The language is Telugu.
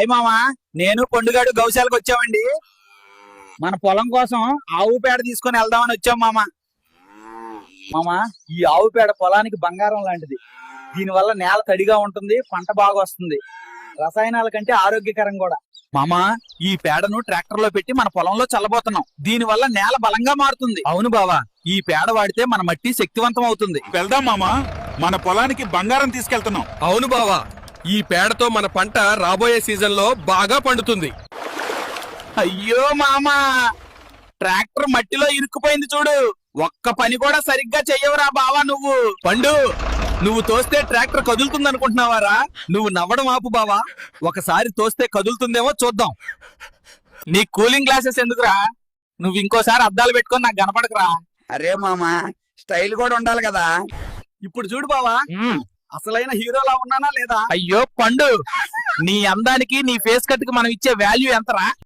అయ్య మామా, నేను పండుగాడు గౌశాలకు వచ్చామండి. మన పొలం కోసం ఆవు పేడ తీసుకొని వెళ్దామని వచ్చాం మామా. మామా, ఈ ఆవు పేడ పొలానికి బంగారం లాంటిది. దీనివల్ల నేల తడిగా ఉంటుంది, పంట బాగా వస్తుంది. రసాయనాల కంటే ఆరోగ్యకరం కూడా. మామా, ఈ పేడను ట్రాక్టర్ లో పెట్టి మన పొలంలో చల్లబోతున్నాం. దీనివల్ల నేల బలంగా మారుతుంది. అవును బావా, ఈ పేడ వాడితే మన మట్టి శక్తివంతం అవుతుంది. వెళ్దాం మామా, మన పొలానికి బంగారం తీసుకెళ్తున్నాం. అవును బావా, ఈ పేడతో మన పంట రాబోయే సీజన్ లో బాగా పండుతుంది. అయ్యో మామా, ట్రాక్టర్ మట్టిలో ఇరుక్కుపోయింది చూడు. ఒక్క పని కూడా సరిగ్గా చెయ్యవురా బావా నువ్వు. పండు, నువ్వు తోస్తే ట్రాక్టర్ కదులుతుంది అనుకుంటున్నావారా? నువ్వు నవ్వడం ఆపు బావా. ఒకసారి తోస్తే కదులుతుందేమో చూద్దాం. నీ కూలింగ్ గ్లాసెస్ ఎందుకురా? నువ్వు ఇంకోసారి అద్దాలు పెట్టుకొని నాకు కనపడకురా. అరే మామా, స్టైల్ కూడా ఉండాలి కదా. ఇప్పుడు చూడు బావా, అసలైన హీరోలా ఉన్నానా లేదా? అయ్యో పండు, నీ అందానికి నీ ఫేస్ కట్ కి మనం ఇచ్చే వాల్యూ ఎంతరా?